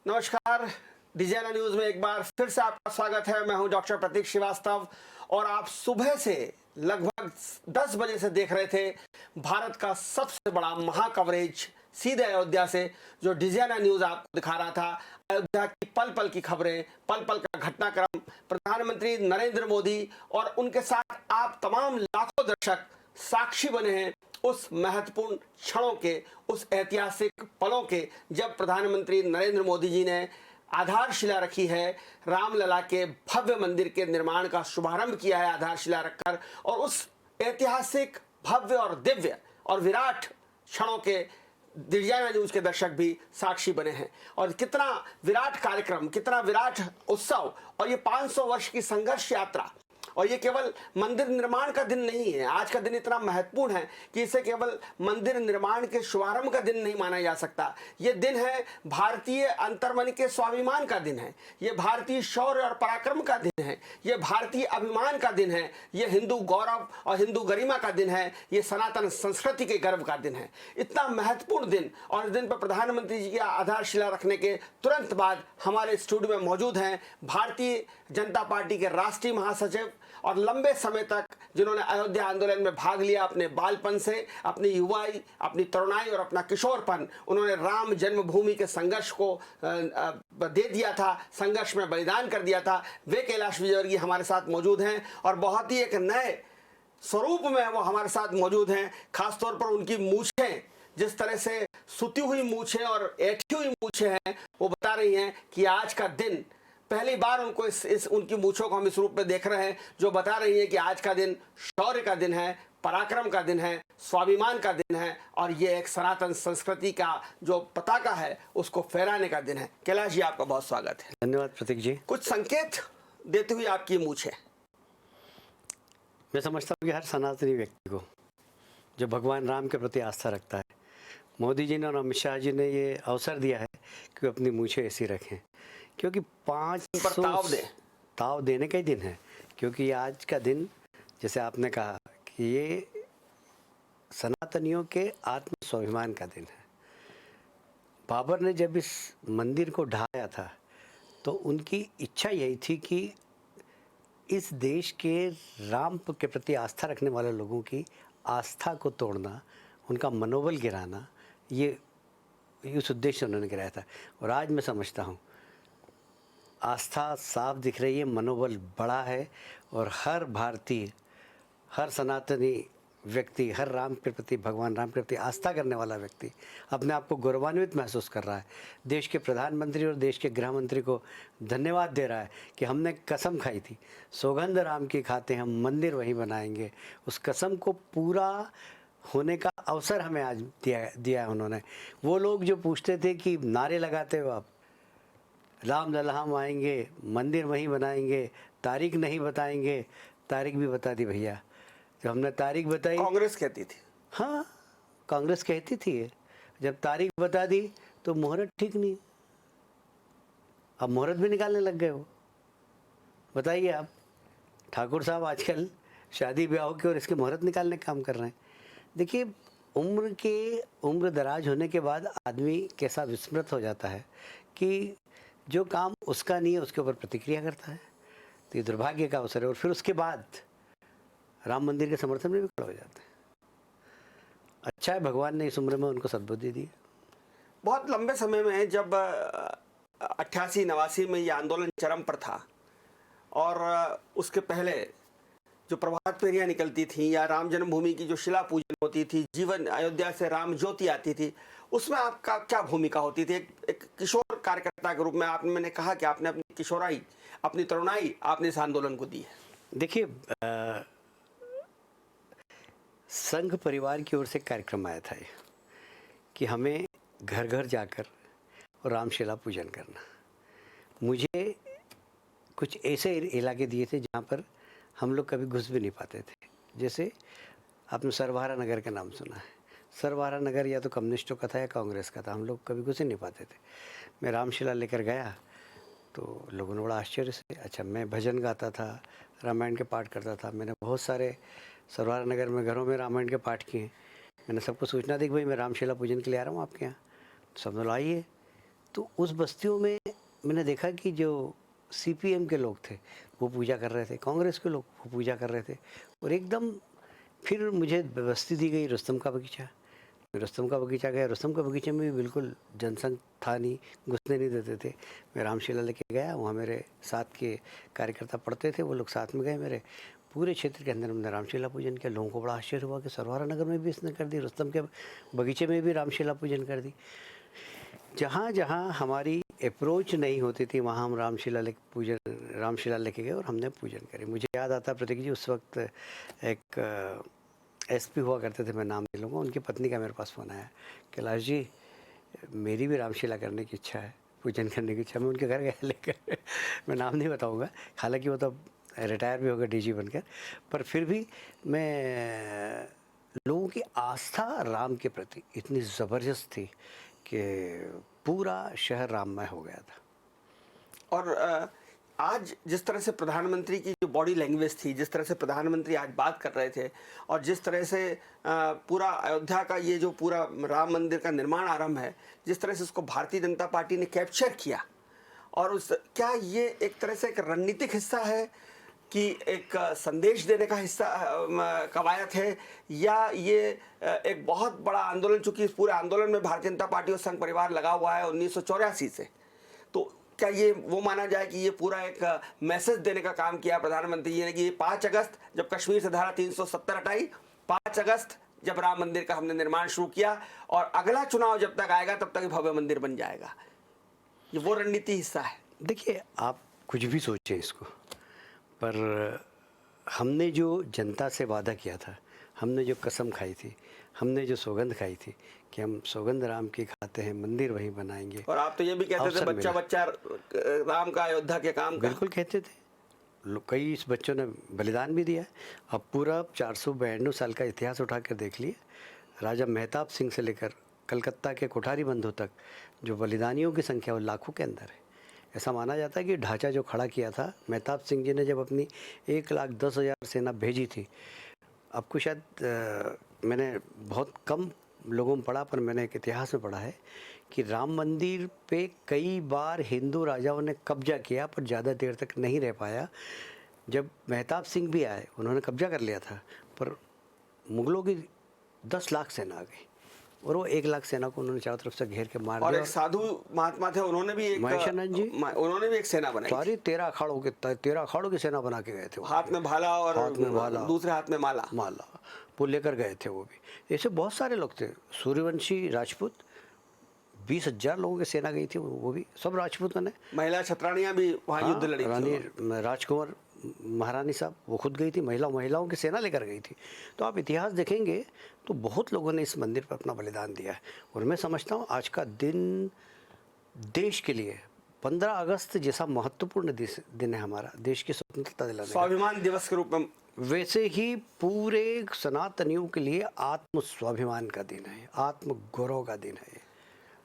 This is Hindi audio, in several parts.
नमस्कार। डिजाइनर न्यूज में एक बार फिर से आपका स्वागत है। मैं हूं डॉक्टर प्रतीक श्रीवास्तव और आप सुबह से लगभग 10 बजे से देख रहे थे भारत का सबसे बड़ा महा कवरेज सीधे अयोध्या से, जो डिजाइनर न्यूज आपको दिखा रहा था। अयोध्या की पल पल की खबरें, पल पल का घटनाक्रम, प्रधानमंत्री नरेंद्र मोदी और उनके साथ आप तमाम लाखों दर्शक साक्षी बने हैं उस महत्वपूर्ण क्षणों के, उस ऐतिहासिक पलों के, जब प्रधानमंत्री नरेंद्र मोदी जी ने आधारशिला रखी है, रामलला के भव्य मंदिर के निर्माण का शुभारंभ किया है आधारशिला रखकर, और उस ऐतिहासिक भव्य और दिव्य और विराट क्षणों के डिजाइनर न्यूज के दर्शक भी साक्षी बने हैं। और कितना विराट कार्यक्रम, कितना विराट उत्सव, और ये 500 वर्ष की संघर्ष यात्रा। और ये केवल मंदिर निर्माण का दिन नहीं है। आज का दिन इतना महत्वपूर्ण है कि इसे केवल मंदिर निर्माण के शुभारंभ का दिन नहीं माना जा सकता। ये दिन है भारतीय अंतर्मन के स्वाभिमान का दिन है, ये भारतीय शौर्य और पराक्रम का दिन है, ये भारतीय अभिमान का दिन है, ये हिंदू गौरव और हिंदू गरिमा का दिन है, ये सनातन संस्कृति के गर्व का दिन है। इतना महत्वपूर्ण दिन, और इस दिन पर प्रधानमंत्री जी की आधारशिला रखने के तुरंत बाद हमारे स्टूडियो में मौजूद हैं भारतीय जनता पार्टी के राष्ट्रीय महासचिव और लंबे समय तक जिन्होंने अयोध्या आंदोलन में भाग लिया, अपने बालपन से, अपनी युवाई, अपनी तरुणाई और अपना किशोरपन उन्होंने राम जन्मभूमि के संघर्ष को दे दिया था, संघर्ष में बलिदान कर दिया था। वे कैलाश विजयवर्गीय हमारे साथ मौजूद हैं और बहुत ही एक नए स्वरूप में वो हमारे साथ मौजूद हैं। खासतौर पर उनकी मूछें, जिस तरह से सुती हुई मूछें और ऐठी हुई मूछें हैं, वो बता रही हैं कि आज का दिन पहली बार उनको इस उनकी मूछों को हम इस रूप में देख रहे हैं, जो बता रही है कि आज का दिन शौर्य का दिन है, पराक्रम का दिन है, स्वाभिमान का दिन है, और ये एक सनातन संस्कृति का जो पताका है उसको फहराने का दिन है। कैलाश जी, आपका बहुत स्वागत है। धन्यवाद प्रतीक जी। कुछ संकेत देती हुई आपकी मूछें। मैं समझता हूँ कि हर सनातनी व्यक्ति को जो भगवान राम के प्रति आस्था रखता है, मोदी जी ने और अमित शाह जी ने ये अवसर दिया है कि अपनी मूछें ऐसी रखें, क्योंकि 500 ताव देने का ही दिन है। क्योंकि ये आज का दिन, जैसे आपने कहा कि ये सनातनियों के आत्म स्वाभिमान का दिन है। बाबर ने जब इस मंदिर को ढाया था तो उनकी इच्छा यही थी कि इस देश के राम के प्रति आस्था रखने वाले लोगों की आस्था को तोड़ना, उनका मनोबल गिराना, ये उस उद्देश्य उन्होंने गिराया था। और आज मैं समझता हूँ आस्था साफ दिख रही है, मनोबल बड़ा है, और हर भारतीय, हर सनातनी व्यक्ति, हर राम के प्रति, भगवान राम के प्रति आस्था करने वाला व्यक्ति अपने आप को गौरवान्वित महसूस कर रहा है। देश के प्रधानमंत्री और देश के गृह मंत्री को धन्यवाद दे रहा है कि हमने कसम खाई थी, सौगंध राम की खाते हम मंदिर वहीं बनाएंगे। उस कसम को पूरा होने का अवसर हमें आज दिया है उन्होंने। वो लोग जो पूछते थे कि नारे लगाते हो आप, रामलला हम आएंगे, मंदिर वहीं बनाएंगे, तारीख नहीं बताएंगे, तारीख भी बता दी भैया। जब हमने तारीख बताई, कांग्रेस कहती थी, हाँ कांग्रेस कहती थी, जब तारीख बता दी तो मुहूर्त ठीक नहीं, अब मुहूर्त भी निकालने लग गए वो। बताइए आप, ठाकुर साहब आजकल शादी ब्याह के और इसके मुहूर्त निकालने का काम कर रहे हैं। देखिए, उम्र दराज होने के बाद आदमी कैसा विस्मृत हो जाता है कि जो काम उसका नहीं है उसके ऊपर प्रतिक्रिया करता है। तो ये दुर्भाग्य का अवसर है। और फिर उसके बाद राम मंदिर के समर्थन में भी खड़ा हो जाता है। अच्छा है भगवान ने इस उम्र में उनको सद्बुद्धि दी। बहुत लंबे समय में जब 88-89 में ये आंदोलन चरम पर था, और उसके पहले जो प्रभात फेरियां निकलती थी या राम जन्मभूमि की जो शिला पूजन होती थी, जीवन अयोध्या से राम ज्योति आती थी, उसमें आपका क्या भूमिका होती थी? एक किशोर कार्यकर्ता के रूप में आपने, मैंने कहा कि आपने अपनी किशोराई, अपनी तरुणाई आपने इस आंदोलन को दी है। देखिए, संघ परिवार की ओर से कार्यक्रम आया था कि हमें घर घर जाकर और रामशिला पूजन करना। मुझे कुछ ऐसे इलाके दिए थे जहाँ पर हम लोग कभी घुस भी नहीं पाते थे। जैसे आपने सरवारा नगर का नाम सुना है। सरवारा नगर या तो कम्युनिस्टों का था या कांग्रेस का था, हम लोग कभी घुस ही नहीं पाते थे। मैं रामशिला लेकर गया तो लोगों ने बड़ा आश्चर्य से, अच्छा मैं भजन गाता था, रामायण के पाठ करता था। मैंने बहुत सारे सरवारा नगर में घरों में रामायण के पाठ किए। मैंने सबको सूचना दी कि भाई मैं रामशिला पूजन के लिए आ रहा हूँ आपके यहाँ। सब लोग आइए। तो उस बस्तियों में मैंने देखा कि जो सीपीएम के लोग थे वो पूजा कर रहे थे, कांग्रेस के लोग वो पूजा कर रहे थे, और एकदम फिर मुझे बस्ती दी गई रुस्तम का बगीचा। मैं रुस्तम का बगीचा गया, रुस्तम का बगीचे में भी बिल्कुल जनसंघ था नहीं, घुसने नहीं देते थे। मैं रामशिला लेके गया, वहाँ मेरे साथ के कार्यकर्ता पढ़ते थे, वो लोग साथ में गए मेरे। पूरे क्षेत्र के अंदर हमने रामशिला पूजन किया। लोगों को बड़ा आश्चर्य हुआ कि सरवारा नगर में भी इसने कर दी, रुस्तम के बगीचे में भी रामशिला पूजन कर दी। जहाँ जहाँ हमारी अप्रोच नहीं होती थी वहाँ हम रामशिला लेके गए और हमने पूजन करी। मुझे याद आता प्रतीक जी, उस वक्त एक एसपी हुआ करते थे, मैं नाम नहीं लूँगा, उनकी पत्नी का मेरे पास फ़ोन आया, कैलाश जी मेरी भी रामशिला करने की इच्छा है, पूजन करने की इच्छा। मैं उनके घर गया लेकर मैं नाम नहीं बताऊँगा, हालांकि वो तो रिटायर भी हो गया डीजी बनकर, पर फिर भी मैं लोगों की आस्था राम के प्रति इतनी ज़बरदस्त थी कि पूरा शहर राममय हो गया था। और आज जिस तरह से प्रधानमंत्री की जो बॉडी लैंग्वेज थी, जिस तरह से प्रधानमंत्री आज बात कर रहे थे, और जिस तरह से पूरा अयोध्या का ये जो पूरा राम मंदिर का निर्माण आरंभ है, जिस तरह से उसको भारतीय जनता पार्टी ने कैप्चर किया, और क्या ये एक तरह से एक रणनीतिक हिस्सा है कि एक संदेश देने का हिस्सा कवायद है, या ये एक बहुत बड़ा आंदोलन, चूंकि इस पूरे आंदोलन में भारतीय जनता पार्टी और संघ परिवार लगा हुआ है 1984 से, तो क्या ये वो माना जाए कि ये पूरा एक मैसेज देने का काम किया प्रधानमंत्री जी ने कि 5 अगस्त जब कश्मीर से धारा 370 हटाई, 5 अगस्त जब राम मंदिर का हमने निर्माण शुरू किया, और अगला चुनाव जब तक आएगा तब तक भव्य मंदिर बन जाएगा, ये वो रणनीति हिस्सा है? देखिए, आप कुछ भी सोचें इसको, पर हमने जो जनता से वादा किया था, हमने जो कसम खाई थी, हमने जो सौगंध खाई थी कि हम सौगंध राम की खाते हैं, मंदिर वहीं बनाएंगे। और आप तो ये भी कहते थे बच्चा बच्चा राम का अयोध्या के काम का। बिल्कुल कहते थे, कई इस बच्चों ने बलिदान भी दिया है। अब पूरा 492 साल का इतिहास उठा कर देख लिए, राजा मेहताब सिंह से लेकर कलकत्ता के कोठारी बंधु तक जो बलिदानियों की संख्या वो लाखों के अंदर है। ऐसा माना जाता है कि ढांचा जो खड़ा किया था मेहताब सिंह जी ने जब अपनी 1,10,000 सेना भेजी थी, आपको शायद मैंने बहुत कम लोगों में पढ़ा, पर मैंने एक इतिहास में पढ़ा है कि राम मंदिर पे कई बार हिंदू राजाओं ने कब्जा किया, पर ज़्यादा देर तक नहीं रह पाया। जब मेहताब सिंह भी आए, उन्होंने कब्जा कर लिया था, पर मुगलों की 10 लाख सेना आ गई और वो 1 लाख सेना को उन्होंने चारों तरफ से घेर के मार दिया। और एक साधु महात्मा थे, उन्होंने भी एक सेना बनाई, सारी 13 अखाड़ों की सेना बना के गए थे। हाथ में भाला और दूसरे हाथ में माला वो लेकर गए थे। वो भी ऐसे बहुत सारे लोग थे, सूर्यवंशी राजपूत, 20,000 लोगों की सेना गई थी, वो भी सब राजपूतों ने। महिला छत्रानियां भी वहाँ युद्ध लड़ी, रानी राजकुंवर महारानी साहब वो खुद गई थी, महिलाओं की सेना लेकर गई थी। तो आप इतिहास देखेंगे तो बहुत लोगों ने इस मंदिर पर अपना बलिदान दिया है। और मैं समझता हूँ आज का दिन देश के लिए 15 अगस्त जैसा महत्वपूर्ण दिन है हमारा, देश की स्वतंत्रता दिलाने का, स्वाभिमान दिवस के रूप में, वैसे ही पूरे सनातनियों के लिए आत्म स्वाभिमान का दिन है, आत्म गौरव का दिन है।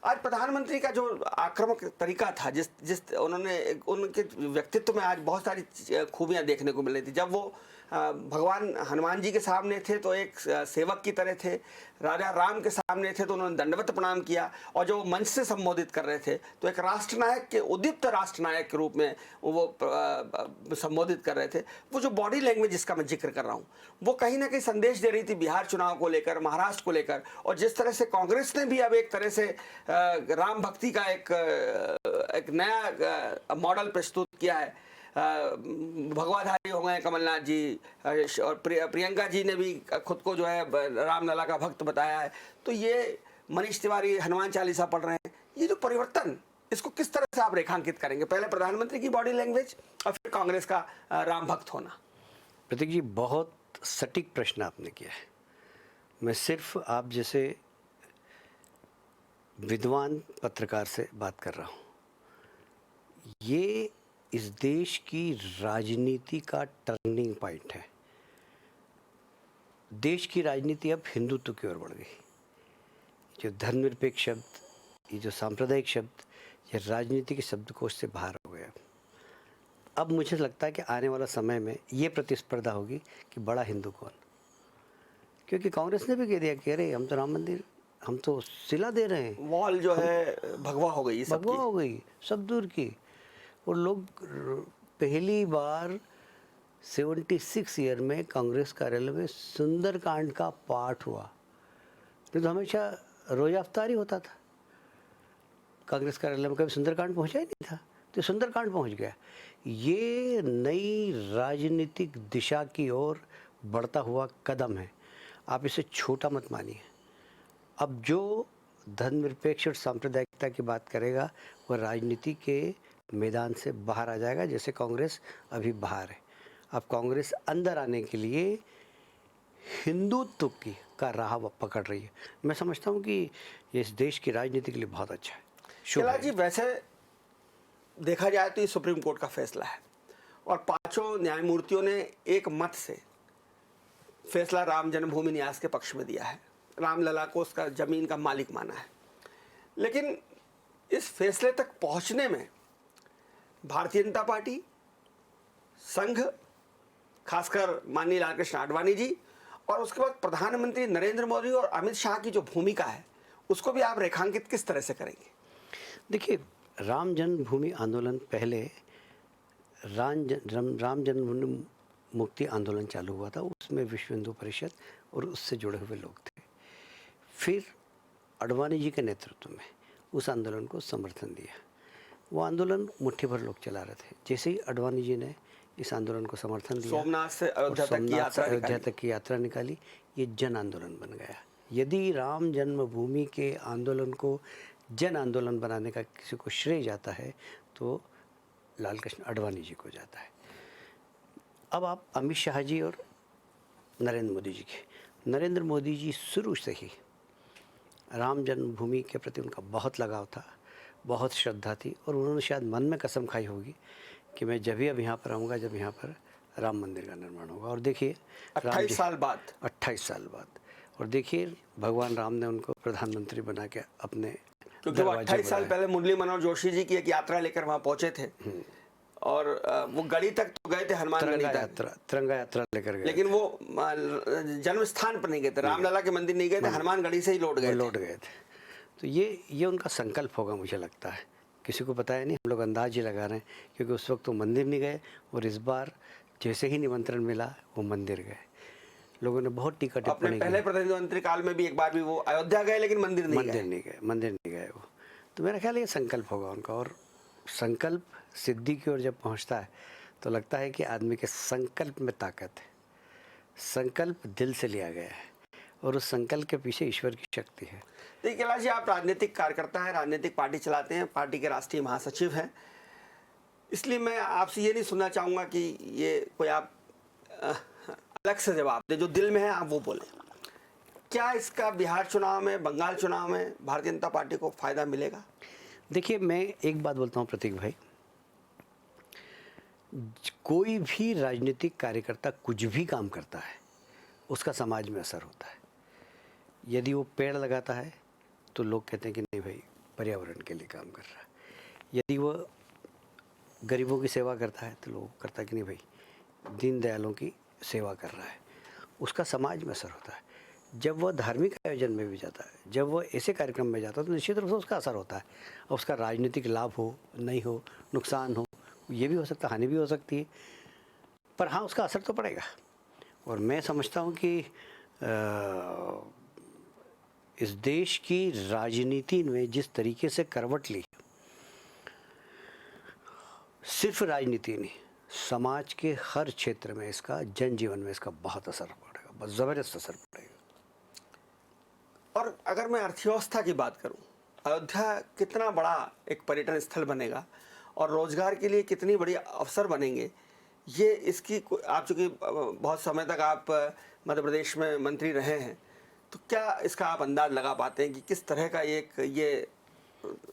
आज प्रधानमंत्री का जो आक्रामक तरीका था, जिस उन्होंने, उनके व्यक्तित्व में आज बहुत सारी खूबियां देखने को मिल रही थी। जब वो भगवान हनुमान जी के सामने थे तो एक सेवक की तरह थे, राजा राम के सामने थे तो उन्होंने दंडवत प्रणाम किया, और जब वो मंच से संबोधित कर रहे थे तो एक राष्ट्रनायक के, उद्दीप्त राष्ट्रनायक के रूप में वो संबोधित कर रहे थे। वो जो बॉडी लैंग्वेज जिसका मैं जिक्र कर रहा हूँ, वो कहीं ना कहीं संदेश दे रही थी बिहार चुनाव को लेकर, महाराष्ट्र को लेकर, और जिस तरह से कांग्रेस ने भी अब एक तरह से राम भक्ति का एक नया मॉडल प्रस्तुत किया है। भगवाधारी हो गए कमलनाथ जी, और प्रियंका जी ने भी खुद को जो है रामलला का भक्त बताया है। तो ये मनीष तिवारी हनुमान चालीसा पढ़ रहे हैं, ये जो परिवर्तन, इसको किस तरह से आप रेखांकित करेंगे? पहले प्रधानमंत्री की बॉडी लैंग्वेज और फिर कांग्रेस का राम भक्त होना। प्रतीक जी, बहुत सटीक प्रश्न आपने किया है। मैं सिर्फ आप जैसे विद्वान पत्रकार से बात कर रहा हूँ। ये इस देश की राजनीति का टर्निंग पॉइंट है। देश की राजनीति अब हिंदुत्व की ओर बढ़ गई। जो धर्मनिरपेक्ष शब्द, ये जो सांप्रदायिक शब्द, ये राजनीति के शब्दकोश से बाहर हो गया। अब मुझे लगता है कि आने वाला समय में ये प्रतिस्पर्धा होगी कि बड़ा हिंदू कौन, क्योंकि कांग्रेस ने भी कह दिया कि अरे हम तो राम मंदिर हम तो सिला दे रहे हैं, वॉल जो है भगवा हो गई सबकी। भगवा हो गई सब दूर की। और लोग पहली बार 76 ईयर में कांग्रेस कार्यालय में सुंदरकांड का पाठ हुआ। नहीं तो हमेशा रोज़ा अफ्तार ही होता था, कांग्रेस कार्यालय में कभी सुंदरकांड पहुंचा ही नहीं था, तो सुंदरकांड पहुंच गया। ये नई राजनीतिक दिशा की ओर बढ़ता हुआ कदम है, आप इसे छोटा मत मानिए। अब जो धर्मनिरपेक्ष और सांप्रदायिकता की बात करेगा वह राजनीति के मैदान से बाहर आ जाएगा, जैसे कांग्रेस अभी बाहर है। अब कांग्रेस अंदर आने के लिए हिंदुत्व की का राह पकड़ रही है। मैं समझता हूँ कि ये इस देश की राजनीति के लिए बहुत अच्छा है, शुभ कैलाश है। जी, वैसे देखा जाए तो ये सुप्रीम कोर्ट का फैसला है और पांचों न्यायमूर्तियों ने एक मत से फैसला राम जन्मभूमि न्यास के पक्ष में दिया है, रामलला को उसका जमीन का मालिक माना है। लेकिन इस फैसले तक पहुंचने में भारतीय जनता पार्टी, संघ, खासकर माननीय लालकृष्ण आडवाणी जी और उसके बाद प्रधानमंत्री नरेंद्र मोदी और अमित शाह की जो भूमिका है उसको भी आप रेखांकित किस तरह से करेंगे? देखिए, राम जन्मभूमि आंदोलन पहले राम जन्मभूमि मुक्ति आंदोलन चालू हुआ था, उसमें विश्व हिंदू परिषद और उससे जुड़े हुए लोग थे। फिर आडवाणी जी के नेतृत्व में उस आंदोलन को समर्थन दिया। वो आंदोलन मुट्ठी भर लोग चला रहे थे। जैसे ही आडवाणी जी ने इस आंदोलन को समर्थन दिया, सोमनाथ से अयोध्या तक की सोमनाथ से यात्रा अयोध्या निकाली। तक की यात्रा निकाली, ये जन आंदोलन बन गया। यदि राम जन्मभूमि के आंदोलन को जन आंदोलन बनाने का किसी को श्रेय जाता है तो लालकृष्ण आडवाणी जी को जाता है। अब आप अमित शाह जी और नरेंद्र मोदी जी के, नरेंद्र मोदी जी शुरू से ही राम जन्मभूमि के प्रति उनका बहुत लगाव था, बहुत श्रद्धा थी और उन्होंने शायद मन में कसम खाई होगी कि मैं जब भी अब यहाँ पर आऊँगा जब यहाँ पर राम मंदिर का निर्माण होगा। और देखिए 28 साल बाद 28 साल बाद, और देखिए भगवान राम ने उनको प्रधानमंत्री बना के अपने क्योंकि वो दरवाजे 28 साल बुलाए। पहले मुरली मनोहर जोशी जी की एक यात्रा लेकर वहां पहुंचे थे और वो गढ़ी तक तो गए थे, हनुमान गढ़ी तक, तिरंगा यात्रा लेकर गए, लेकिन वो जन्म स्थान पर नहीं गए थे, रामलला के मंदिर नहीं गए थे, हनुमान गढ़ी से ही लौट गए थे। लौट गए थे। तो ये उनका संकल्प होगा, मुझे लगता है। किसी को पता है नहीं, हम लोग अंदाज ही लगा रहे हैं, क्योंकि उस वक्त वो मंदिर नहीं गए और इस बार जैसे ही निमंत्रण मिला वो मंदिर गए। लोगों ने बहुत टीका अपने टिप्पणी पहले की, प्रधानमंत्री काल में भी एक बार भी वो अयोध्या गए लेकिन मंदिर नहीं गए। मंदिर नहीं गए वो। तो मेरा ख्याल है ये संकल्प होगा उनका, और संकल्प सिद्धि की ओर जब पहुंचता है तो लगता है कि आदमी के संकल्प में ताकत है। संकल्प दिल से लिया गया है और उस संकल्प के पीछे ईश्वर की शक्ति है। देखिए कैलाश जी, आप राजनीतिक कार्यकर्ता हैं, राजनीतिक पार्टी चलाते हैं, पार्टी के राष्ट्रीय महासचिव हैं, इसलिए मैं आपसे ये नहीं सुनना चाहूँगा कि ये कोई आप अलग से जवाब दे, जो दिल में है आप वो बोलें। क्या इसका बिहार चुनाव में, बंगाल चुनाव में भारतीय जनता पार्टी को फायदा मिलेगा? देखिए, मैं एक बात बोलता हूँ प्रतीक भाई, कोई भी राजनीतिक कार्यकर्ता कुछ भी काम करता है उसका समाज में असर होता है। यदि वो पेड़ लगाता है तो लोग कहते हैं कि नहीं भाई पर्यावरण के लिए काम कर रहा है। यदि वो गरीबों की सेवा करता है तो लोग करता है कि नहीं भाई दीन दयालों की सेवा कर रहा है, उसका समाज में असर होता है। जब वह धार्मिक आयोजन में भी जाता है, जब वह ऐसे कार्यक्रम में जाता है तो निश्चित रूप से उसका असर होता है। और उसका राजनीतिक लाभ हो, नहीं हो, नुकसान हो, ये भी हो सकता है, हानि भी हो सकती है, पर हाँ उसका असर तो पड़ेगा। और मैं समझता हूँ कि इस देश की राजनीति में जिस तरीके से करवट ली, सिर्फ राजनीति नहीं, समाज के हर क्षेत्र में इसका, जनजीवन में इसका बहुत असर पड़ेगा, बहुत ज़बरदस्त असर पड़ेगा। और अगर मैं अर्थव्यवस्था की बात करूं, अयोध्या कितना बड़ा एक पर्यटन स्थल बनेगा और रोजगार के लिए कितनी बड़ी अवसर बनेंगे, ये इसकी आप चूँकि बहुत समय तक आप मध्य प्रदेश में मंत्री रहे हैं, तो क्या इसका आप अंदाज लगा पाते हैं कि किस तरह का ये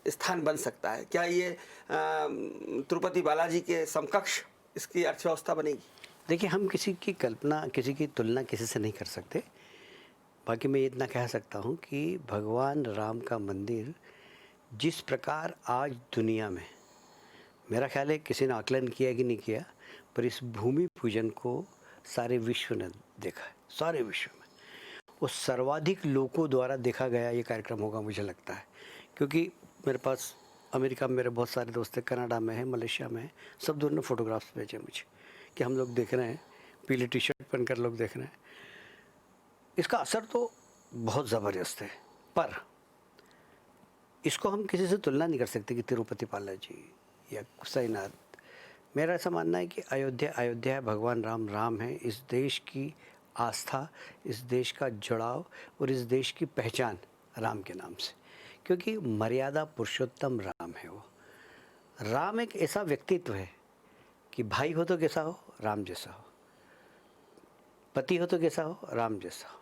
स्थान बन सकता है? क्या ये तिरुपति बालाजी के समकक्ष इसकी अर्थव्यवस्था बनेगी? देखिए, हम किसी की कल्पना, किसी की तुलना किसी से नहीं कर सकते। बाकी मैं इतना कह सकता हूँ कि भगवान राम का मंदिर जिस प्रकार आज दुनिया में, मेरा ख्याल है किसी ने आकलन किया कि नहीं किया, पर इस भूमि पूजन को सारे विश्व ने देखा है, सारे विश्व में। वो सर्वाधिक लोगों द्वारा देखा गया ये कार्यक्रम होगा मुझे लगता है, क्योंकि मेरे पास अमेरिका में मेरे बहुत सारे दोस्त हैं, कनाडा में हैं, मलेशिया में हैं, सब दोनों ने फ़ोटोग्राफ्स भेजे मुझे कि हम लोग देख रहे हैं, पीली टी शर्ट पहनकर लोग देख रहे हैं। इसका असर तो बहुत ज़बरदस्त है, पर इसको हम किसी से तुलना नहीं कर सकते कि तिरुपति बालाजी या साईनाथ। मेरा ऐसा मानना है कि अयोध्या अयोध्या है, भगवान राम राम है। इस देश की आस्था, इस देश का जुड़ाव और इस देश की पहचान राम के नाम से, क्योंकि मर्यादा पुरुषोत्तम राम है। वो राम एक ऐसा व्यक्तित्व है कि भाई हो तो कैसा हो, राम जैसा हो, पति हो तो कैसा हो, राम जैसा हो,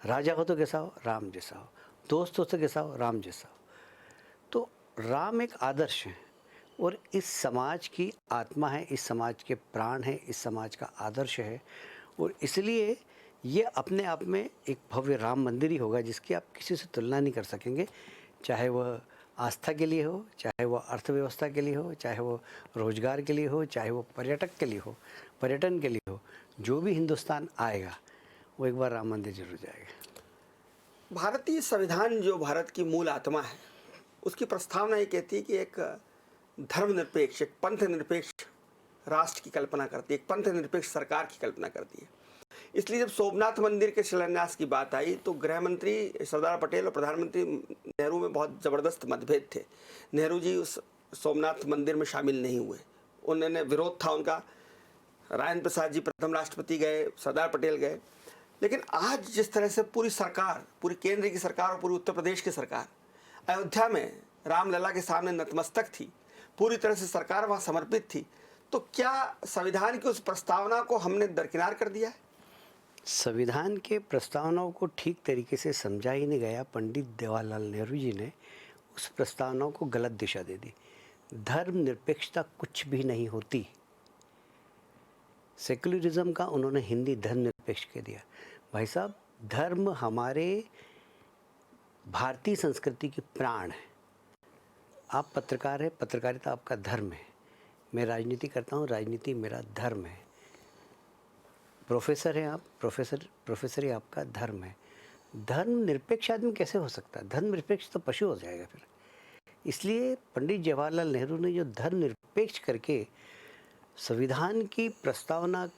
राजा हो तो कैसा हो, राम जैसा हो, दोस्त हो तो कैसा हो, राम जैसा हो। तो राम एक आदर्श है और इस समाज की आत्मा है, इस समाज के प्राण है, इस समाज का आदर्श है, और इसलिए ये अपने आप में एक भव्य राम मंदिर ही होगा जिसकी आप किसी से तुलना नहीं कर सकेंगे, चाहे वह आस्था के लिए हो, चाहे वह अर्थव्यवस्था के लिए हो, चाहे वो रोजगार के लिए हो, चाहे वो पर्यटक के लिए हो, पर्यटन के लिए हो। जो भी हिंदुस्तान आएगा वो एक बार राम मंदिर जरूर जाएगा। भारतीय संविधान जो भारत की मूल आत्मा है, उसकी प्रस्तावना ये कहती है कि एक धर्मनिरपेक्ष, एक पंथ निरपेक्ष राष्ट्र की कल्पना करती है, एक पंथ निरपेक्ष सरकार की कल्पना करती है। इसलिए जब सोमनाथ मंदिर के शिलान्यास की बात आई तो गृह मंत्री सरदार पटेल और प्रधानमंत्री नेहरू में बहुत ज़बरदस्त मतभेद थे। नेहरू जी उस सोमनाथ मंदिर में शामिल नहीं हुए, उन्होंने विरोध था उनका। राजेंद्र प्रसाद जी प्रथम राष्ट्रपति गए, सरदार पटेल गए। लेकिन आज जिस तरह से पूरी सरकार, पूरी केंद्र की सरकार और पूरी उत्तर प्रदेश की सरकार अयोध्या में रामलला के सामने नतमस्तक थी, पूरी तरह से सरकार वहाँ समर्पित थी, तो क्या संविधान की उस प्रस्तावना को हमने दरकिनार कर दिया है? संविधान के प्रस्तावनाओं को ठीक तरीके से समझा ही नहीं गया। पंडित जवाहरलाल नेहरू जी ने उस प्रस्तावनाओं को गलत दिशा दे दी। धर्मनिरपेक्षता कुछ भी नहीं होती। सेक्युलरिज्म का उन्होंने हिंदी धर्मनिरपेक्ष कह दिया। भाई साहब, धर्म हमारे भारतीय संस्कृति की प्राण है। आप पत्रकार हैं, पत्रकारिता आपका धर्म है। मैं राजनीति करता हूँ, राजनीति मेरा धर्म है। प्रोफेसर हैं आप, प्रोफेसर ही आपका धर्म है। धर्म निरपेक्ष आदमी कैसे हो सकता है? धर्म निरपेक्ष तो पशु हो जाएगा फिर। इसलिए पंडित जवाहरलाल नेहरू ने जो धर्म निरपेक्ष करके संविधान की प्रस्तावना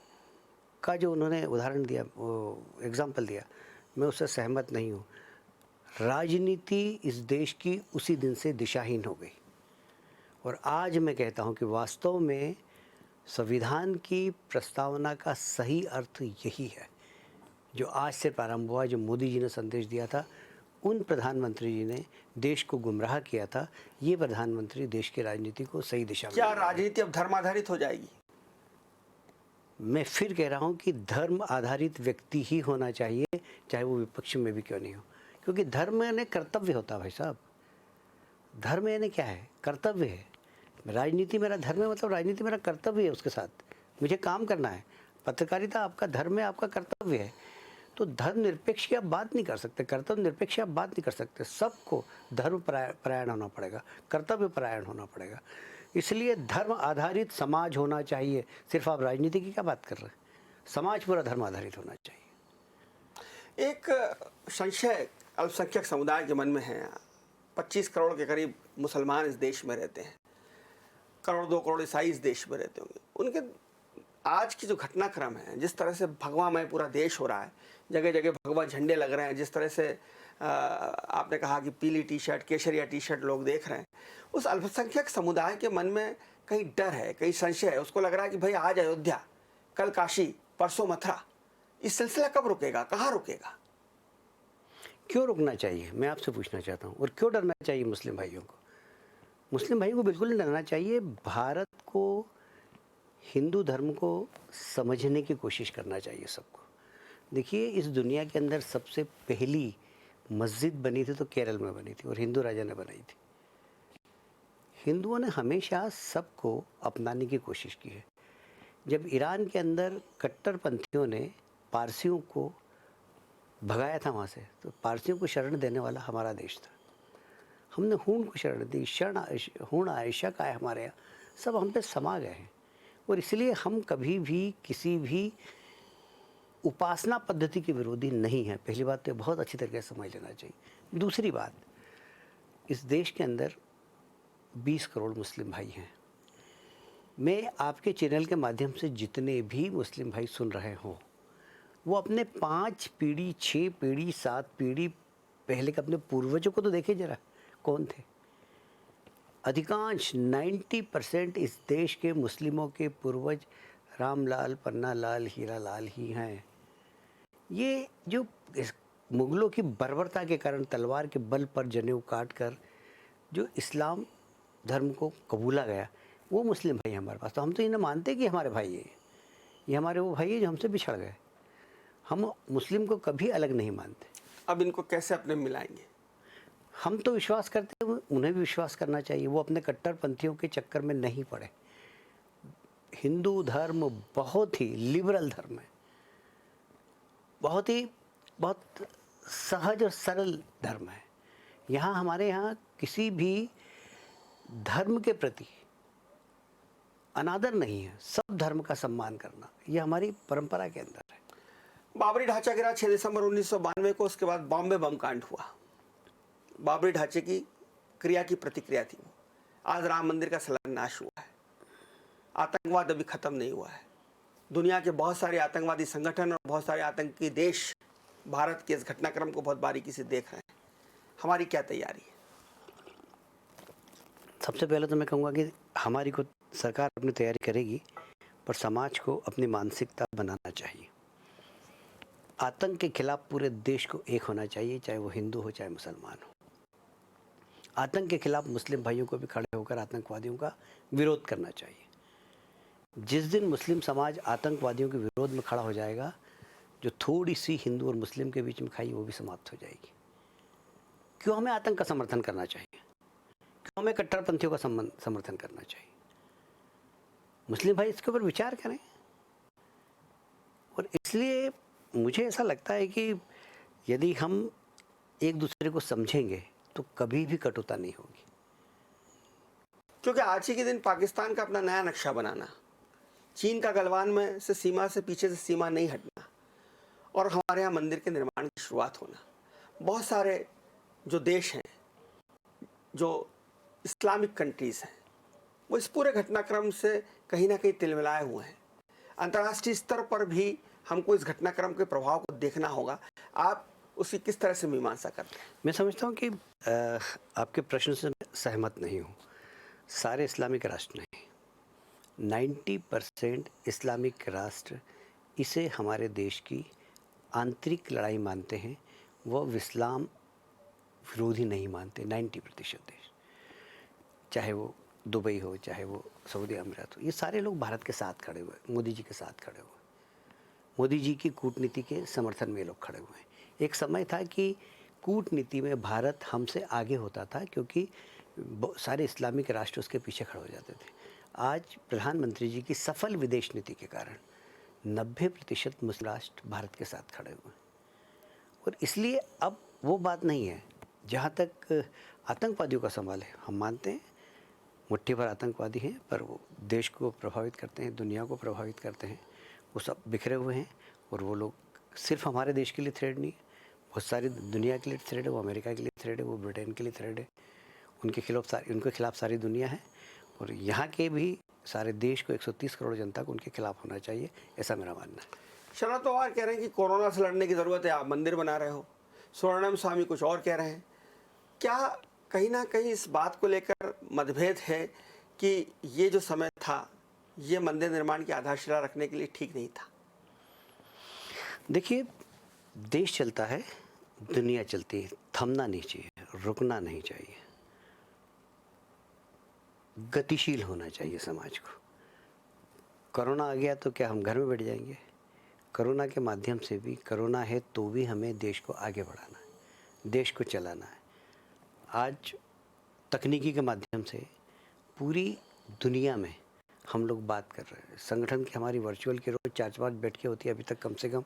का जो उन्होंने उदाहरण दिया, वो एग्जाम्पल दिया, मैं उससे सहमत नहीं हूँ। राजनीति इस देश की उसी दिन से दिशाहीन हो गई, और आज मैं कहता हूँ कि वास्तव में संविधान की प्रस्तावना का सही अर्थ यही है जो आज से प्रारंभ हुआ, जो मोदी जी ने संदेश दिया था। उन प्रधानमंत्री जी ने देश को गुमराह किया था, ये प्रधानमंत्री देश की राजनीति को सही दिशा में। क्या राजनीति अब धर्म आधारित हो जाएगी? मैं फिर कह रहा हूँ कि धर्म आधारित व्यक्ति ही होना चाहिए, चाहे वो विपक्ष में भी क्यों नहीं हो, क्योंकि धर्म यानी कर्तव्य होता है। भाई साहब, धर्म यानी क्या है? कर्तव्य है। राजनीति मेरा धर्म है, मतलब राजनीति मेरा कर्तव्य है, उसके साथ मुझे काम करना है। पत्रकारिता आपका धर्म है, आपका कर्तव्य है। तो धर्म निरपेक्ष की आप बात नहीं कर सकते, कर्तव्य निरपेक्ष की आप बात नहीं कर सकते। सबको धर्म परायण होना पड़ेगा, कर्तव्य परायण होना पड़ेगा। इसलिए धर्म आधारित समाज होना चाहिए। सिर्फ आप राजनीति की क्या बात कर रहे हैं? समाज पूरा धर्म आधारित होना चाहिए। एक संशय अल्पसंख्यक समुदाय के मन में है। 25 करोड़ के करीब मुसलमान इस देश में रहते हैं, 1-2 करोड़ ईसाई इस देश में रहते होंगे। उनके आज की जो घटनाक्रम है, जिस तरह से भगवामय पूरा देश हो रहा है, जगह जगह भगवा झंडे लग रहे हैं, जिस तरह से आपने कहा कि पीली टी शर्ट, केसरिया टी शर्ट लोग देख रहे हैं, उस अल्पसंख्यक समुदाय के मन में कहीं डर है, कहीं संशय है। उसको लग रहा है कि भाई आज अयोध्या, कल काशी, परसों मथुरा, इस सिलसिला कब रुकेगा, कहाँ रुकेगा? क्यों रुकना चाहिए, मैं आपसे पूछना चाहता हूँ। और क्यों डरना चाहिए मुस्लिम भाइयों को? मुस्लिम भाइयों को बिल्कुल नहीं डरना चाहिए। भारत को, हिंदू धर्म को समझने की कोशिश करना चाहिए सबको। देखिए, इस दुनिया के अंदर सबसे पहली मस्जिद बनी थी तो केरल में बनी थी, और हिंदू राजा ने बनाई थी। हिंदुओं ने हमेशा सबको अपनाने की कोशिश की है। जब ईरान के अंदर कट्टरपंथियों ने पारसियों को भगाया था वहाँ से, तो पारसियों को शरण देने वाला हमारा देश था। हमने हूण को शरण दी, हूण आयशा का है हमारे यहाँ, सब हम पे समा गए हैं। और इसलिए हम कभी भी किसी भी उपासना पद्धति के विरोधी नहीं है। पहली बात तो ये बहुत अच्छी तरीके से समझ लेना चाहिए। दूसरी बात, इस देश के अंदर 20 करोड़ मुस्लिम भाई हैं। मैं आपके चैनल के माध्यम से जितने भी मुस्लिम भाई सुन रहे हों, वो अपने 5 पीढ़ी, 6 पीढ़ी, 7 पीढ़ी पहले के अपने पूर्वजों को तो देखे जरा, कौन थे। अधिकांश 90% इस देश के मुस्लिमों के पूर्वज रामलाल, पन्नालाल, हीरालाल ही हैं। ये जो इस मुगलों की बर्बरता के कारण तलवार के बल पर जनेऊ काट कर जो इस्लाम धर्म को कबूला गया, वो मुस्लिम भाई हमारे पास। तो हम तो इन्हें मानते कि हमारे भाई हैं, ये हमारे वो भाई हैं जो हमसे बिछड़ गए। हम मुस्लिम को कभी अलग नहीं मानते। अब इनको कैसे अपने मिलाएंगे? हम तो विश्वास करते हैं, उन्हें भी विश्वास करना चाहिए। वो अपने कट्टरपंथियों के चक्कर में नहीं पड़े। हिंदू धर्म बहुत ही लिबरल धर्म है, बहुत सहज और सरल धर्म है। यहाँ हमारे यहाँ किसी भी धर्म के प्रति अनादर नहीं है, सब धर्म का सम्मान करना, ये हमारी परंपरा के अंदर है। बाबरी ढांचा गिरा 6 दिसंबर 1992 को, उसके बाद बॉम्बे बम कांड हुआ। बाबरी ढांचे की क्रिया की प्रतिक्रिया थी। आज राम मंदिर का शिलान्यास हुआ है। आतंकवाद अभी खत्म नहीं हुआ है। दुनिया के बहुत सारे आतंकवादी संगठन और बहुत सारे आतंकी देश भारत के इस घटनाक्रम को बहुत बारीकी से देख रहे हैं। हमारी क्या तैयारी है? सबसे पहले तो मैं कहूँगा कि हमारी को सरकार अपनी तैयारी करेगी, पर समाज को अपनी मानसिकता बनाना चाहिए। आतंक के खिलाफ पूरे देश को एक होना चाहिए, चाहे वो हिंदू हो चाहे मुसलमान हो। आतंक के खिलाफ मुस्लिम भाइयों को भी खड़े होकर आतंकवादियों का विरोध करना चाहिए। जिस दिन मुस्लिम समाज आतंकवादियों के विरोध में खड़ा हो जाएगा, जो थोड़ी सी हिंदू और मुस्लिम के बीच में खाई वो भी समाप्त हो जाएगी। क्यों हमें आतंक का समर्थन करना चाहिए? क्यों हमें कट्टरपंथियों का समर्थन करना चाहिए? मुस्लिम भाई इसके ऊपर विचार करें। और इसलिए मुझे ऐसा लगता है कि यदि हम एक दूसरे को समझेंगे तो कभी भी कटुता नहीं होगी। क्योंकि आज ही के दिन पाकिस्तान का अपना नया नक्शा बनाना, चीन का गलवान में से सीमा से पीछे से सीमा नहीं हटना, और हमारे यहाँ मंदिर के निर्माण की शुरुआत होना। बहुत सारे जो देश हैं, जो इस्लामिक कंट्रीज़ हैं, वो इस पूरे घटनाक्रम से कहीं ना कहीं तिलमिलाए हुए हैं। अंतर्राष्ट्रीय स्तर पर भी हमको इस घटनाक्रम के प्रभाव को देखना होगा। आप उसकी किस तरह से मीमांसा करते हैं? मैं समझता हूँ कि आपके प्रश्न से मैं सहमत नहीं हूँ। सारे इस्लामिक राष्ट्र नहीं, 90% इस्लामिक राष्ट्र इसे हमारे देश की आंतरिक लड़ाई मानते हैं। वो इस्लाम विरोधी नहीं मानते। 90% देश, चाहे वो दुबई हो, चाहे वो सऊदी अमीरात हो, ये सारे लोग भारत के साथ खड़े हुए, मोदी जी के साथ खड़े हुए, मोदी जी की कूटनीति के समर्थन में ये लोग खड़े हुए हैं। एक समय था कि कूटनीति में भारत हमसे आगे होता था, क्योंकि सारे इस्लामिक राष्ट्र उसके पीछे खड़े हो जाते थे। आज प्रधानमंत्री जी की सफल विदेश नीति के कारण 90% मुस्लिम राष्ट्र भारत के साथ खड़े हुए हैं। और इसलिए अब वो बात नहीं है। जहाँ तक आतंकवादियों का सवाल है, हम मानते हैं मुट्ठी भर आतंकवादी हैं, पर वो देश को प्रभावित करते हैं, दुनिया को प्रभावित करते हैं। वो सब बिखरे हुए हैं, और वो लोग सिर्फ हमारे देश के लिए थ्रेड नहीं है, बहुत सारी दुनिया के लिए थ्रेड है। वो अमेरिका के लिए थ्रेड है, वो ब्रिटेन के लिए थ्रेड है। उनके खिलाफ सारी दुनिया है, और यहाँ के भी सारे देश को 130 करोड़ जनता को उनके खिलाफ होना चाहिए, ऐसा मेरा मानना है। शरद पवार कह रहे हैं कि कोरोना से लड़ने की ज़रूरत है, आप मंदिर बना रहे हो। स्वर्णम स्वामी कुछ और कह रहे हैं। क्या कहीं ना कहीं इस बात को लेकर मतभेद है कि ये जो समय था, ये मंदिर निर्माण की आधारशिला रखने के लिए ठीक नहीं था? देखिए, देश चलता है, दुनिया चलती है, थमना नहीं चाहिए, रुकना नहीं चाहिए, गतिशील होना चाहिए समाज को। कोरोना आ गया तो क्या हम घर में बैठ जाएंगे? कोरोना के माध्यम से भी, कोरोना है तो भी हमें देश को आगे बढ़ाना है, देश को चलाना है। आज तकनीकी के माध्यम से पूरी दुनिया में हम लोग बात कर रहे हैं। संगठन की हमारी वर्चुअल की रोज़ 4-5 बैठकें होती है। अभी तक कम से कम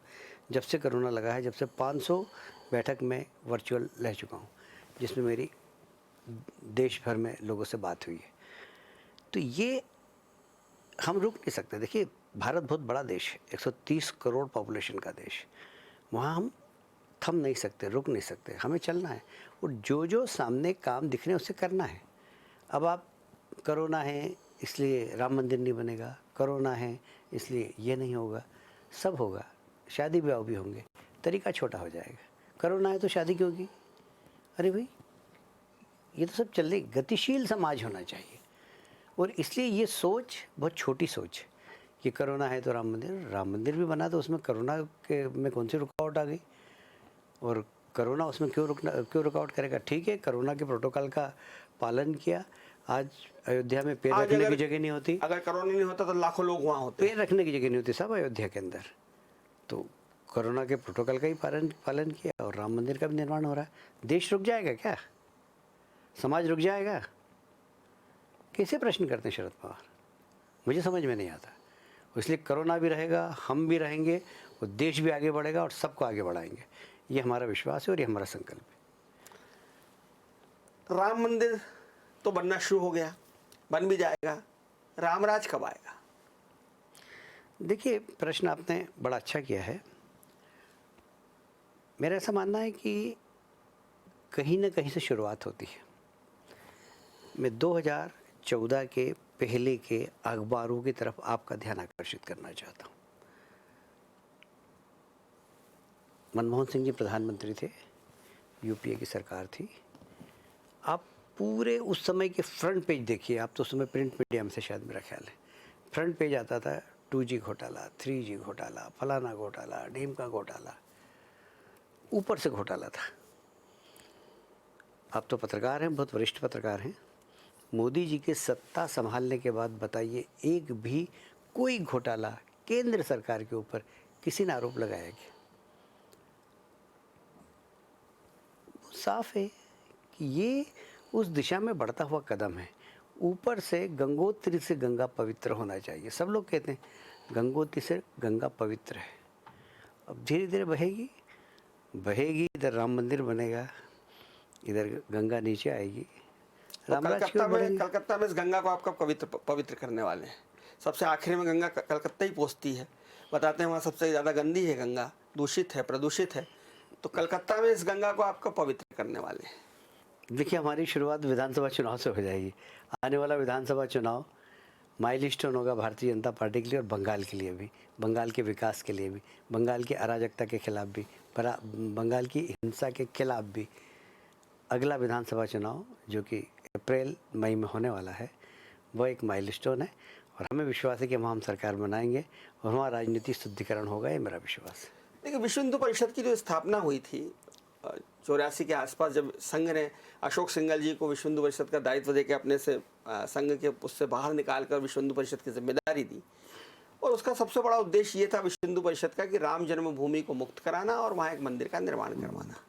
जब से कोरोना लगा है, जब से 500 बैठक में वर्चुअल रह चुका हूँ, जिसमें मेरी देश भर में लोगों से बात हुई है। तो ये हम रुक नहीं सकते। देखिए, भारत बहुत बड़ा देश है, 130 करोड़ पॉपुलेशन का देश। वहाँ हम थम नहीं सकते, रुक नहीं सकते, हमें चलना है और जो जो सामने काम दिख रहे हैं उसे करना है। अब आप कोरोना है इसलिए राम मंदिर नहीं बनेगा, कोरोना है इसलिए ये नहीं होगा, सब होगा, शादी ब्याह भी होंगे, तरीका छोटा हो जाएगा। कोरोना है तो शादी क्यों की? अरे भाई ये तो सब चल रही, गतिशील समाज होना चाहिए। और इसलिए ये सोच बहुत छोटी सोच है कि कोरोना है तो राम मंदिर भी बना तो उसमें कोरोना के में कौन सी रुकावट आ गई? और कोरोना उसमें क्यों रुकावट करेगा? ठीक है, कोरोना के प्रोटोकॉल का पालन किया। आज अयोध्या में पैर आज रखने अगर की जगह नहीं होती, अगर कोरोना नहीं होता तो लाखों लोग वहाँ होते। पैर रखने की जगह नहीं होती सब अयोध्या के अंदर। तो कोरोना के प्रोटोकॉल का ही पालन किया और राम मंदिर का भी निर्माण हो रहा है। देश रुक जाएगा क्या? समाज रुक जाएगा? कैसे प्रश्न करते हैं शरद पवार? मुझे समझ में नहीं आता। इसलिए कोरोना भी रहेगा, हम भी रहेंगे और देश भी आगे बढ़ेगा और सबको आगे बढ़ाएंगे। ये हमारा विश्वास है और ये हमारा संकल्प है। राम मंदिर तो बनना शुरू हो गया, बन भी जाएगा, रामराज कब आएगा? देखिए, प्रश्न आपने बड़ा अच्छा किया है। मेरा ऐसा मानना है कि कहीं ना कहीं से शुरुआत होती है। मैं 2014 के पहले के अखबारों की तरफ आपका ध्यान आकर्षित करना चाहता हूँ। मनमोहन सिंह जी प्रधानमंत्री थे, यूपीए की सरकार थी। आप पूरे उस समय के फ्रंट पेज देखिए, आप तो उस समय प्रिंट मीडिया में से शायद मेरा ख्याल है, फ्रंट पेज आता था 2G घोटाला, 3G घोटाला, फलाना घोटाला, ढीमका घोटाला, ऊपर से घोटाला था। आप तो पत्रकार हैं, बहुत वरिष्ठ पत्रकार हैं। मोदी जी के सत्ता संभालने के बाद बताइए, एक भी कोई घोटाला केंद्र सरकार के ऊपर किसी ने आरोप लगाया क्या? साफ है कि ये उस दिशा में बढ़ता हुआ कदम है। ऊपर से गंगोत्री से गंगा पवित्र होना चाहिए। सब लोग कहते हैं गंगोत्री से गंगा पवित्र है। अब धीरे धीरे बहेगी बहेगी, इधर राम मंदिर बनेगा, इधर गंगा नीचे आएगी। तो रामराज क्यों बढ़ेंगे? कलकत्ता में इस गंगा को आपका पवित्र करने वाले हैं। सबसे आखिर में गंगा कलकत्ता ही पहुँचती है। बताते हैं वहाँ सबसे ज़्यादा गंदी है गंगा, दूषित है, प्रदूषित है। तो कलकत्ता में इस गंगा को आपका पवित्र करने वाले हैं। देखिए, हमारी शुरुआत विधानसभा चुनाव से हो जाएगी। आने वाला विधानसभा चुनाव माइलस्टोन होगा भारतीय जनता पार्टी के लिए और बंगाल के लिए भी, बंगाल के विकास के लिए भी, बंगाल की अराजकता के खिलाफ भी, बंगाल की हिंसा के खिलाफ भी। अगला विधानसभा चुनाव जो कि अप्रैल मई में होने वाला है, वह एक माइलस्टोन है और हमें विश्वास है कि हम सरकार बनाएंगे और वहाँ राजनीतिक शुद्धिकरण होगा, ये मेरा विश्वास है। देखिए, विश्व हिंदू परिषद की जो स्थापना हुई थी 84 के आसपास, जब संघ ने अशोक सिंघल जी को विश्व हिंदू परिषद का दायित्व देकर अपने से संघ के उससे बाहर निकालकर विश्व हिंदू परिषद की जिम्मेदारी दी, और उसका सबसे बड़ा उद्देश्य ये था विश्व हिंदू परिषद का कि राम जन्मभूमि को मुक्त कराना और वहाँ एक मंदिर का निर्माण करवाना।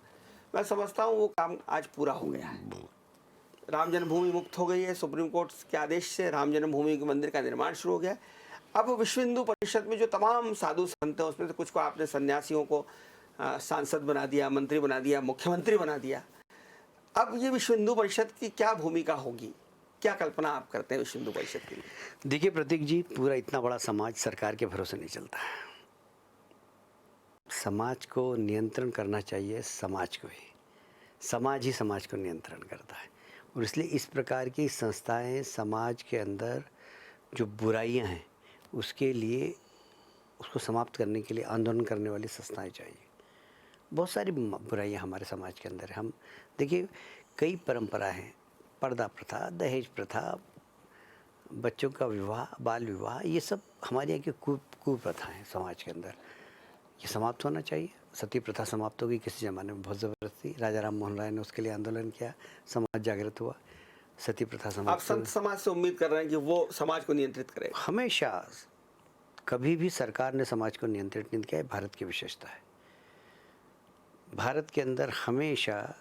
मैं समझता हूँ वो काम आज पूरा हो गया है। राम जन्मभूमि मुक्त हो गई है, सुप्रीम कोर्ट के आदेश से राम जन्मभूमि के मंदिर का निर्माण शुरू हो गया है। अब विश्व हिंदू परिषद में जो तमाम साधु संत हैं, उसमें से कुछ को आपने सन्यासियों को सांसद बना दिया, मंत्री बना दिया, मुख्यमंत्री बना दिया। अब ये विश्व हिंदू परिषद की क्या भूमिका होगी, क्या कल्पना आप करते हैं विश्व हिंदू परिषद के लिए? देखिए प्रतीक जी, पूरा इतना बड़ा समाज सरकार के भरोसे नहीं चलता है। समाज को नियंत्रण करना चाहिए समाज को ही, समाज ही समाज को नियंत्रण करता है। और इसलिए इस प्रकार की संस्थाएं समाज के अंदर जो बुराइयां हैं उसके लिए, उसको समाप्त करने के लिए आंदोलन करने वाली संस्थाएं चाहिए। बहुत सारी बुराइयां हमारे समाज के अंदर है। हम देखिए, कई परंपरा हैं, पर्दा प्रथा, दहेज प्रथा, बच्चों का विवाह, बाल विवाह, ये सब हमारे यहाँ की कुप्रथा हैं समाज के अंदर। ये समाप्त होना चाहिए। सती प्रथा समाप्त होगी किसी ज़माने में, बहुत ज़बरदस्ती। राजा राम मोहन राय ने उसके लिए आंदोलन किया, समाज जागृत हुआ, सती प्रथा आप समाप्त। संत समाज से उम्मीद कर रहे हैं कि वो समाज को नियंत्रित करेगा? हमेशा कभी भी सरकार ने समाज को नियंत्रित नहीं किया है, भारत की विशेषता है। भारत के अंदर हमेशा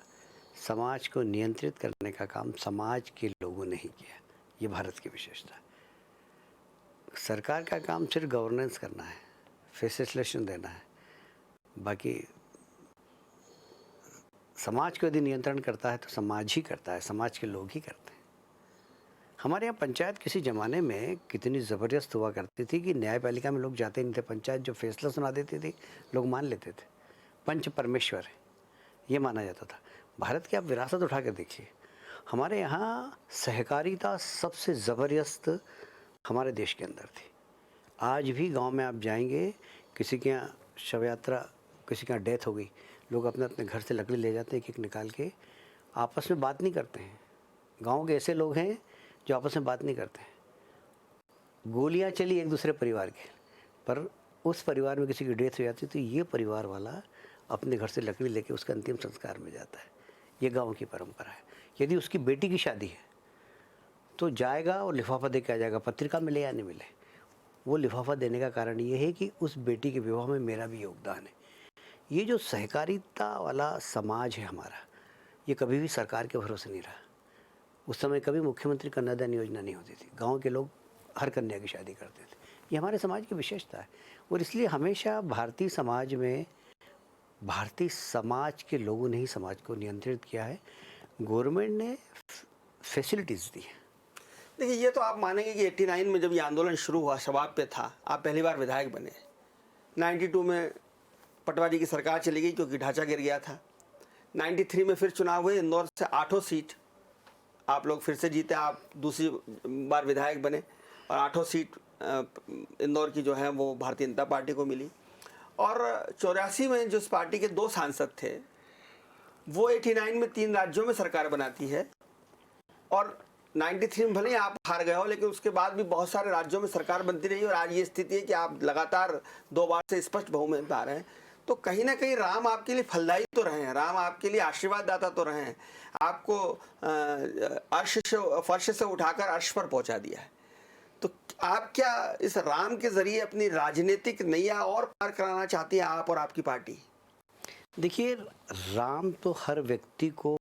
समाज को नियंत्रित करने का काम समाज के लोगों ने ही किया, ये भारत की विशेषता है। सरकार का काम सिर्फ गवर्नेंस करना है, फैसिलिटेशन देना है। बाकी समाज को यदि नियंत्रण करता है तो समाज ही करता है, समाज के लोग ही करते हैं। हमारे यहाँ पंचायत किसी ज़माने में कितनी ज़बरदस्त हुआ करती थी कि न्यायपालिका में लोग जाते नहीं थे, पंचायत जो फैसला सुना देती थी लोग मान लेते थे। पंच परमेश्वर है ये माना जाता था। भारत की आप विरासत उठा कर देखिए, हमारे यहाँ सहकारिता सबसे ज़बरदस्त हमारे देश के अंदर थी। आज भी गांव में आप जाएंगे, किसी के यहाँ शव यात्रा, किसी के यहाँ डेथ हो गई, लोग अपने अपने घर से लकड़ी ले जाते हैं एक एक निकाल के, आपस में बात नहीं करते हैं। गांव के ऐसे लोग हैं जो आपस में बात नहीं करते हैं। गोलियां चली एक दूसरे परिवार के, पर उस परिवार में किसी की डेथ हो जाती है तो ये परिवार वाला अपने घर से लकड़ी लेके उसका अंतिम संस्कार में जाता है। ये गांव की परंपरा है। यदि उसकी बेटी की शादी है तो जाएगा और लिफाफा दे के आ जाएगा, पत्रिका मिले या नहीं मिले। वो लिफाफा देने का कारण ये है कि उस बेटी के विवाह में मेरा भी योगदान है। ये जो सहकारिता वाला समाज है हमारा, ये कभी भी सरकार के भरोसे नहीं रहा। उस समय कभी मुख्यमंत्री कन्यादान योजना नहीं होती थी, गांव के लोग हर कन्या की शादी करते थे। ये हमारे समाज की विशेषता है और इसलिए हमेशा भारतीय समाज में भारतीय समाज के लोगों ने ही समाज को नियंत्रित किया है। गवर्नमेंट ने फैसिलिटीज़ दी है। देखिए, ये तो आप मानेंगे कि 89 में जब ये आंदोलन शुरू हुआ, शबाब पे था, आप पहली बार विधायक बने। 92 में पटवारी की सरकार चली गई क्योंकि ढांचा गिर गया था। 93 में फिर चुनाव हुए, इंदौर से 8 सीट आप लोग फिर से जीते, आप दूसरी बार विधायक बने और 8 सीट इंदौर की जो है वो भारतीय जनता पार्टी को मिली। और 84 में जो इस पार्टी के 2 सांसद थे, वो 89 में 3 राज्यों में सरकार बनाती है और 93 में भले ही आप हार गए हो, लेकिन उसके बाद भी बहुत सारे राज्यों में सरकार बनती रही और आज ये स्थिति है कि आप लगातार 2 बार से स्पष्ट बहुमत पा रहे हैं। तो कहीं ना कहीं राम आपके लिए फलदायी तो रहे हैं, राम आपके लिए आशीर्वाद दाता तो रहे हैं, आपको फर्श से उठाकर अर्श पर पहुंचा दिया है। तो आप क्या इस राम के जरिए अपनी राजनीतिक नैया और पार कराना चाहती हैं, आप और आपकी पार्टी? देखिए, राम तो हर व्यक्ति को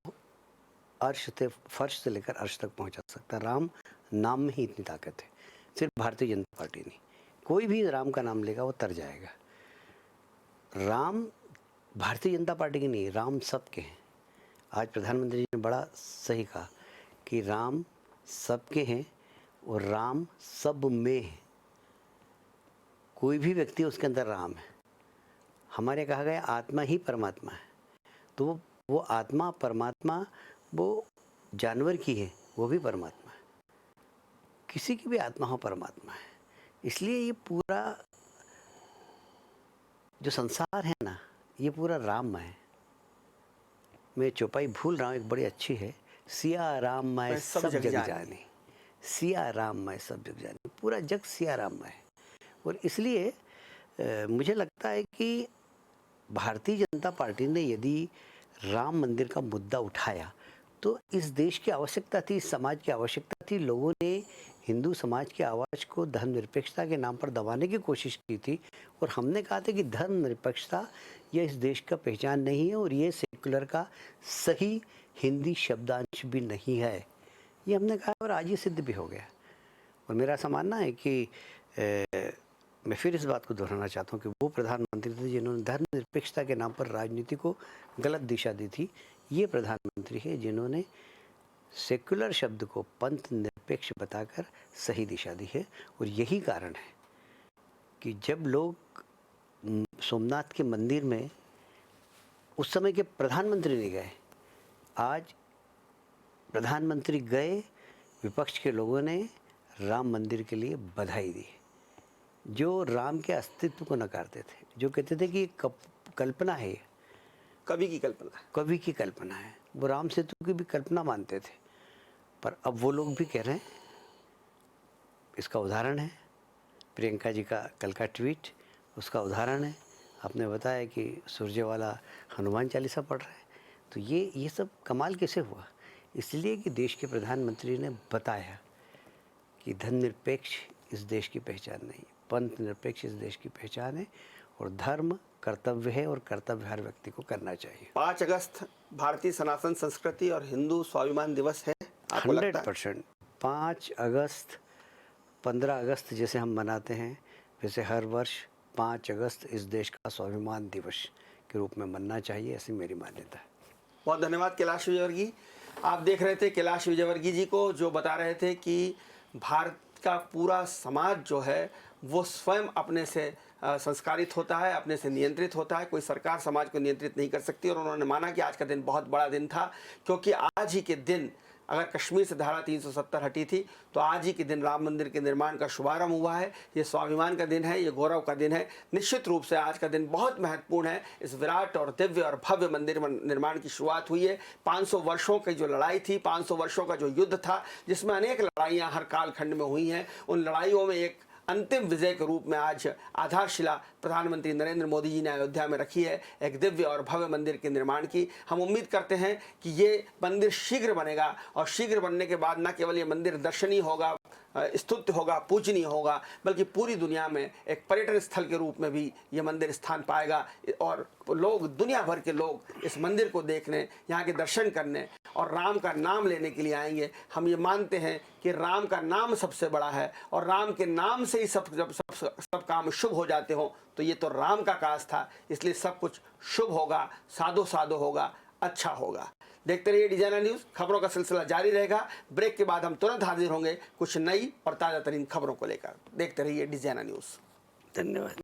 अर्श से, फर्श से लेकर अर्श तक पहुंचा सकता है। राम नाम में ही इतनी ताकत है। सिर्फ भारतीय जनता पार्टी नहीं, कोई भी राम का नाम लेगा वो तर जाएगा। राम भारतीय जनता पार्टी के नहीं, राम सबके हैं। आज प्रधानमंत्री जी ने बड़ा सही कहा कि राम सबके हैं और राम सब में है। कोई भी व्यक्ति उसके अंदर राम है। हमारे कहा गया आत्मा ही परमात्मा है, तो वो आत्मा परमात्मा वो जानवर की है, वो भी परमात्मा है। किसी की भी आत्मा हो परमात्मा है। इसलिए ये पूरा जो संसार है ना, ये पूरा राममय है। मैं चौपाई भूल रहा हूँ, एक बड़ी अच्छी है, सिया राममय सब जग जाने, सिया राममय सब जग जाने। पूरा जग सिया राममय है। और इसलिए मुझे लगता है कि भारतीय जनता पार्टी ने यदि राम मंदिर का मुद्दा उठाया तो इस देश की आवश्यकता थी, इस समाज की आवश्यकता थी। लोगों ने हिंदू समाज की आवाज़ को धर्मनिरपेक्षता के नाम पर दबाने की कोशिश की थी और हमने कहा था कि धर्मनिरपेक्षता यह इस देश का पहचान नहीं है और ये सेकुलर का सही हिंदी शब्दांश भी नहीं है। ये हमने कहा और आज ये सिद्ध भी हो गया। और मेरा ऐसा मानना है कि मैं फिर इस बात को दोहराना चाहता हूँ कि वो प्रधानमंत्री थे जिन्होंने धर्मनिरपेक्षता के नाम पर राजनीति को गलत दिशा दी थी। ये प्रधानमंत्री है जिन्होंने सेक्युलर शब्द को पंथ निरपेक्ष बताकर सही दिशा दी है। और यही कारण है कि जब लोग सोमनाथ के मंदिर में उस समय के प्रधानमंत्री नहीं गए, आज प्रधानमंत्री गए, विपक्ष के लोगों ने राम मंदिर के लिए बधाई दी। जो राम के अस्तित्व को नकारते थे, जो कहते थे कि कल्पना है, कवि की कल्पना, कवि की कल्पना है, वो राम सेतु की भी कल्पना मानते थे, पर अब वो लोग भी कह रहे हैं। इसका उदाहरण है प्रियंका जी का कल का ट्वीट, उसका उदाहरण है आपने बताया कि सुरजेवाला हनुमान चालीसा पढ़ रहे हैं। तो ये सब कमाल कैसे हुआ? इसलिए कि देश के प्रधानमंत्री ने बताया कि धर्मनिरपेक्ष इस देश की पहचान नहीं, पंथ निरपेक्ष इस देश की पहचान है और धर्म कर्तव्य है और कर्तव्य हर व्यक्ति को करना चाहिए। 5 अगस्त भारतीय सनातन संस्कृति और हिंदू स्वाभिमान दिवस है, आपको लगता है? 100%। 5 अगस्त 15 अगस्त जैसे हम मनाते हैं, वैसे हर वर्ष 5 अगस्त इस देश का स्वाभिमान दिवस के रूप में मनना चाहिए, ऐसी मेरी मान्यता है। बहुत धन्यवाद कैलाश विजयवर्गीय। आप देख रहे थे कैलाश विजयवर्गीय जी को, जो बता रहे थे कि भारत का पूरा समाज जो है वो स्वयं अपने से संस्कारित होता है, अपने से नियंत्रित होता है। कोई सरकार समाज को नियंत्रित नहीं कर सकती। और उन्होंने माना कि आज का दिन बहुत बड़ा दिन था, क्योंकि आज ही के दिन अगर कश्मीर से धारा 370 हटी थी तो आज ही के दिन राम मंदिर के निर्माण का शुभारंभ हुआ है। ये स्वाभिमान का दिन है, ये गौरव का दिन है। निश्चित रूप से आज का दिन बहुत महत्वपूर्ण है। इस विराट और दिव्य और भव्य मंदिर निर्माण की शुरुआत हुई है। 500 वर्षों की जो लड़ाई थी, 500 वर्षों का जो युद्ध था, जिसमें अनेक लड़ाइयाँ हर कालखंड में हुई हैं, उन लड़ाइयों में एक अंतिम विजय के रूप में आज आधारशिला प्रधानमंत्री नरेंद्र मोदी जी ने अयोध्या में रखी है, एक दिव्य और भव्य मंदिर के निर्माण की। हम उम्मीद करते हैं कि ये मंदिर शीघ्र बनेगा और शीघ्र बनने के बाद न केवल ये मंदिर दर्शनीय होगा, स्तुत्य होगा, पूजनीय होगा, बल्कि पूरी दुनिया में एक पर्यटन स्थल के रूप में भी ये मंदिर स्थान पाएगा। और लोग, दुनिया भर के लोग इस मंदिर को देखने, यहाँ के दर्शन करने और राम का नाम लेने के लिए आएंगे। हम ये मानते हैं कि राम का नाम सबसे बड़ा है और राम के नाम से ही सब काम शुभ हो जाते हो। तो ये तो राम का काज था, इसलिए सब कुछ शुभ होगा, सादो सादो होगा, अच्छा होगा। देखते रहिए डिजाइनर न्यूज़। खबरों का सिलसिला जारी रहेगा। ब्रेक के बाद हम तुरंत हाजिर होंगे कुछ नई और ताज़ा तरीन खबरों को लेकर। देखते रहिए डिजाइनर न्यूज़। धन्यवाद।